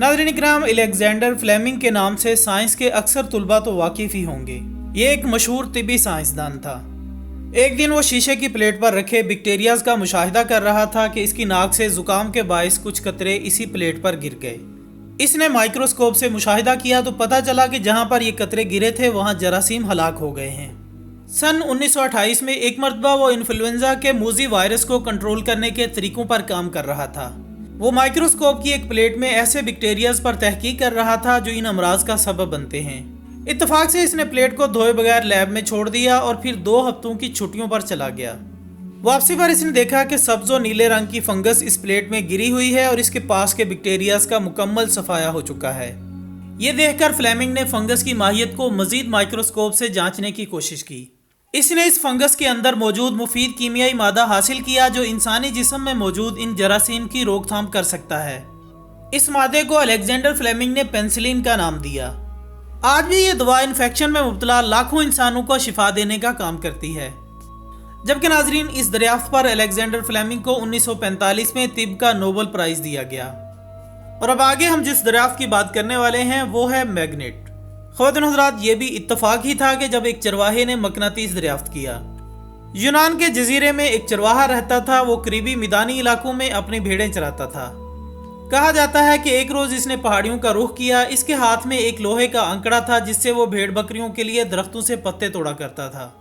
नाज़रीन इकराम, Alexander Fleming के नाम से साइंस के अक्सर तुलबा तो वाकिफ़ ही होंगे। ये एक मशहूर तिब्बी साइंसदान था। एक दिन वो शीशे की प्लेट पर रखे बैक्टीरियाज का मुशाहिदा कर रहा था कि इसकी नाक से जुकाम के बायस कुछ कतरे इसी प्लेट पर गिर गए। इसने माइक्रोस्कोप से मुशाहिदा किया तो पता चला कि जहाँ पर ये कतरे गिरे थे वहाँ जरासीम हलाक हो गए हैं। सन 1928 में एक मरतबा वो इन्फ्लुएंजा के मूजी वायरस को कंट्रोल करने के तरीकों पर काम कर रहा था। वो माइक्रोस्कोप की एक प्लेट में ऐसे बैक्टीरियाज पर तहकीक कर रहा था जो इन अमराज का सबब बनते हैं। इत्तेफाक से इसने प्लेट को धोए बगैर लैब में छोड़ दिया और फिर 2 हफ्तों की छुट्टियों पर चला गया। वापसी पर इसने देखा कि सब्ज और नीले रंग की फंगस इस प्लेट में गिरी हुई है और इसके पास के बैक्टीरियाज का मुकम्मल सफाया हो चुका है। ये देखकर फ्लेमिंग ने फंगस की माहियत को मजीद माइक्रोस्कोप से जांचने की कोशिश की। इसने इस फंगस के अंदर मौजूद मुफीद कीमियाई मादा हासिल किया जो इंसानी जिस्म में मौजूद इन जरासीम की रोकथाम कर सकता है। इस मादे को अलेक्जेंडर फ्लेमिंग ने पेनिसिलिन का नाम दिया। आज भी ये दवा इन्फेक्शन में मुब्तला लाखों इंसानों को शिफा देने का काम करती है। जबकि नाजरीन, इस दरियाफ्त पर अलेक्जेंडर फ्लेमिंग को 1945 में तिब का नोबेल प्राइज दिया गया। और अब आगे हम जिस दरियाफ्त की बात करने वाले हैं वो है मैग्नेट। ख़वातीन हज़रात, ये भी इत्तफाक ही था कि जब एक चरवाहे ने मकनातीस दरियाफ्त किया। यूनान के जजीरे में एक चरवाहा रहता था। वो करीबी मैदानी इलाकों में अपनी भेड़ें चराता था। कहा जाता है कि एक रोज़ इसने पहाड़ियों का रुख किया। इसके हाथ में एक लोहे का अंकड़ा था जिससे वो भेड़ बकरियों के लिए दरख्तों से पत्ते तोड़ा करता था।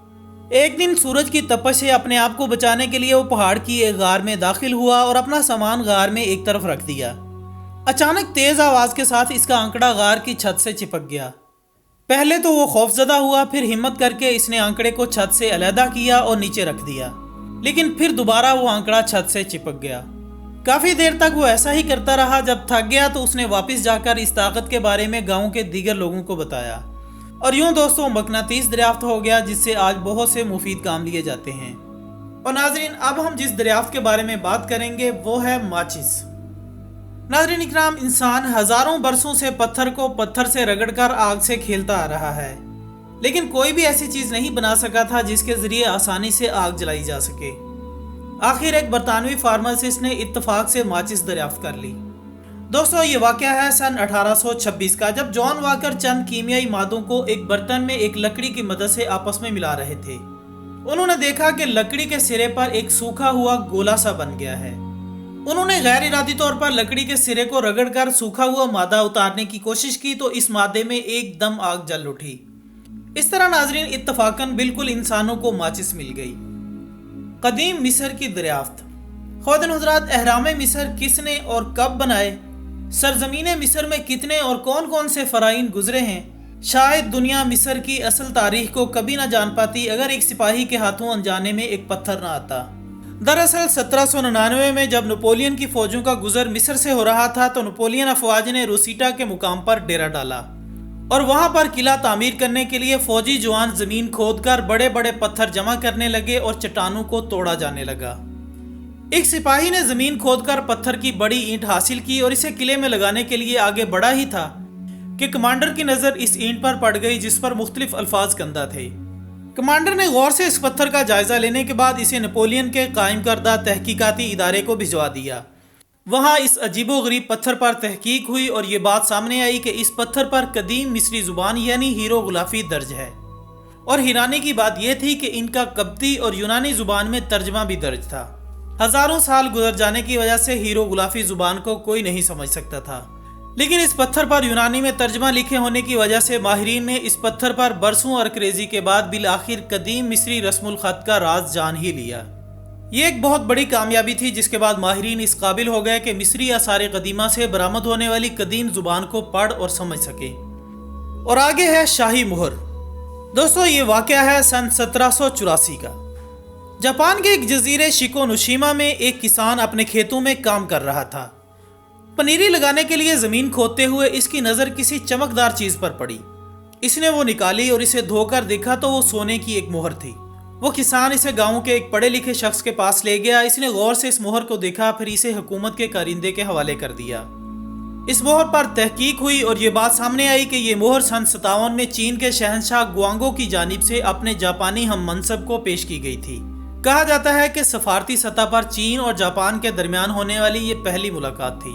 एक दिन सूरज की तपश से अपने आप को बचाने के लिए वो पहाड़ की एक गार में दाखिल हुआ और अपना सामान गार में एक तरफ रख दिया। अचानक तेज़ आवाज़ के साथ इसका अंकड़ा गार की छत से चिपक गया। पहले तो वो खौफजदा हुआ, फिर हिम्मत करके इसने आंकड़े को छत से अलहदा किया और नीचे रख दिया, लेकिन फिर दोबारा वो आंकड़ा छत से चिपक गया। काफ़ी देर तक वो ऐसा ही करता रहा। जब थक गया तो उसने वापस जाकर इस ताकत के बारे में गांव के दीगर लोगों को बताया और यूं दोस्तों मकनातीस दरियाफ्त हो गया जिससे आज बहुत से मुफीद काम लिए जाते हैं। और नाजरीन, अब हम जिस दरियाफ्त के बारे में बात करेंगे वो है माचिस। नाज़रीन इकराम, इंसान हजारों बरसों से पत्थर को पत्थर से रगड़कर आग से खेलता आ रहा है, लेकिन कोई भी ऐसी चीज नहीं बना सका था जिसके जरिए आसानी से आग जलाई जा सके। आखिर एक बरतानवी फार्मासिस्ट ने इत्तफाक से माचिस दरियाफ्त कर ली। दोस्तों, ये वाकया है सन 1826 का, जब जॉन वाकर चंद कीमियाई मादों को एक बर्तन में एक लकड़ी की मदद से आपस में मिला रहे थे। उन्होंने देखा कि लकड़ी के सिरे पर एक सूखा हुआ गोला सा बन गया है। उन्होंने गैर इरादी तौर पर लकड़ी के सिरे को रगड़कर सूखा हुआ मादा उतारने की कोशिश की तो इस मादे में एकदम आग जल उठी। इस तरह नाजरीन इत्तफाकन बिल्कुल इंसानों को माचिस मिल गई। कदीम मिस्र की दरियाफ्त। ख़वातीन हज़रात, अहराम मिस्र किसने और कब बनाए? सरजमीन मिस्र में कितने और कौन कौन से फ़राइन गुजरे हैं? शायद दुनिया मिस्र की असल तारीख को कभी ना जान पाती अगर एक सिपाही के हाथों अनजाने में एक पत्थर ना आता। दरअसल 1799 में जब नेपोलियन की फौजों का गुजर मिस्र से हो रहा था तो नेपोलियन अफवाज ने रोसीटा के मुकाम पर डेरा डाला और वहां पर किला तामीर करने के लिए फौजी जवान जमीन खोदकर बड़े बड़े पत्थर जमा करने लगे और चट्टानों को तोड़ा जाने लगा। एक सिपाही ने जमीन खोदकर पत्थर की बड़ी ईंट हासिल की और इसे किले में लगाने के लिए आगे बढ़ा ही था कि कमांडर की नज़र इस ईंट पर पड़ गई जिस पर मुख्तलिफ अल्फाज कंदा थे। कमांडर ने गौर से इस पत्थर का जायजा लेने के बाद इसे नेपोलियन के कायम करदा तहकीकाती इदारे को भिजवा दिया। वहां इस अजीबोगरीब पत्थर पर तहकीक हुई और ये बात सामने आई कि इस पत्थर पर कदीम मिस्री जुबान यानी हीरोग्लिफी दर्ज है। और हैरानी की बात यह थी कि इनका कब्ती और यूनानी जुबान में तर्जमा भी दर्ज था। हजारों साल गुजर जाने की वजह से हीरोग्लिफी जुबान को कोई नहीं समझ सकता था, लेकिन इस पत्थर पर यूनानी में तर्जमा लिखे होने की वजह से माहिरीन ने इस पत्थर पर बरसों अरकरेजी के बाद बिल आखिर कदीम मिस्री रस्मुल खत का राज जान ही लिया। ये एक बहुत बड़ी कामयाबी थी जिसके बाद माहिरीन इस काबिल हो गए कि मिस्री आसार कदीमा से बरामद होने वाली कदीम जुबान को पढ़ और समझ सके। और आगे है शाही मुहर। दोस्तों, ये वाकया है सन 1784 का। जापान के एक जजीरे शिकोनोशिमा में एक किसान अपने खेतों में काम कर रहा था। पनीरी लगाने के लिए जमीन खोदते हुए इसकी नज़र किसी चमकदार चीज पर पड़ी। इसने वो निकाली और इसे धोकर देखा तो वो सोने की एक मोहर थी। वो किसान इसे गांव के एक पढ़े लिखे शख्स के पास ले गया। इसने गौर से इस मोहर को देखा, फिर इसे हुकूमत के कारिंदे के हवाले कर दिया। इस मोहर पर तहकीक हुई और ये बात सामने आई कि ये मोहर सन 57 में चीन के शहंशाह गुआंगो की जानिब से अपने जापानी हम मनसब को पेश की गई थी। कहा जाता है कि सफारती सतह पर चीन और जापान के दरमियान होने वाली ये पहली मुलाकात थी।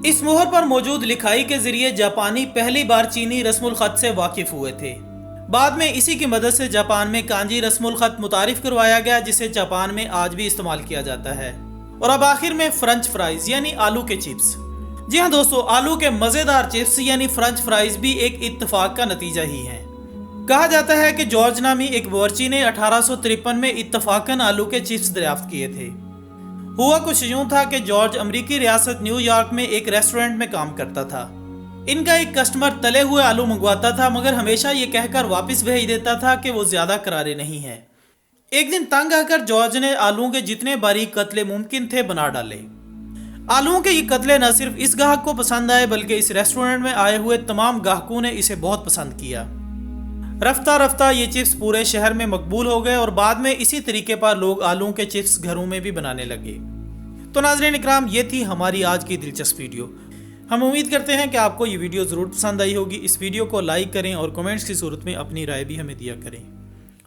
इस मोहर पर मौजूद लिखाई के जरिए जापानी पहली बार चीनी रस्मुल खत से वाकिफ हुए थे। बाद में इसी की मदद से जापान में कांजी रस्मुल खत मुतारिफ करवाया गया, जिसे जापान में आज भी इस्तेमाल किया जाता है। और अब आखिर में फ्रेंच फ्राइज यानी आलू के चिप्स। जी हाँ दोस्तों, आलू के मज़ेदार चिप्स यानी फ्रेंच फ्राइज भी एक इत्तेफाक का नतीजा ही है। कहा जाता है कि जॉर्ज नामी एक बावर्ची ने 1853 में इत्तफाकन आलू के चिप्स दरियाफ्त किए थे। हुआ कुछ यूं था कि जॉर्ज अमेरिकी रियासत न्यूयॉर्क में एक रेस्टोरेंट में काम करता था। इनका एक कस्टमर तले हुए आलू मंगवाता था, मगर हमेशा ये कहकर वापस भेज देता था कि वो ज़्यादा करारे नहीं हैं। एक दिन तंग आकर जॉर्ज ने आलूओं के जितने बारीक कतले मुमकिन थे बना डाले। आलूओं के ये कतले न सिर्फ इस ग्राहक को पसंद आए, बल्कि इस रेस्टोरेंट में आए हुए तमाम ग्राहकों ने इसे बहुत पसंद किया। रफ्ता रफ्ता ये चिप्स पूरे शहर में मकबूल हो गए और बाद में इसी तरीके पर लोग आलूओं के चिप्स घरों में भी बनाने लगे। तो नाज़रीन इकराम, ये थी हमारी आज की दिलचस्प वीडियो। हम उम्मीद करते हैं कि आपको ये वीडियो ज़रूर पसंद आई होगी। इस वीडियो को लाइक करें और कमेंट्स की सूरत में अपनी राय भी हमें दिया करें।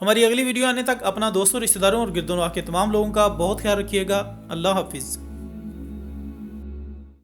हमारी अगली वीडियो आने तक अपना दोस्तों, रिश्तेदारों और गिरदोनवाह के तमाम लोगों का बहुत ख्याल रखिएगा। अल्लाह हाफिज़।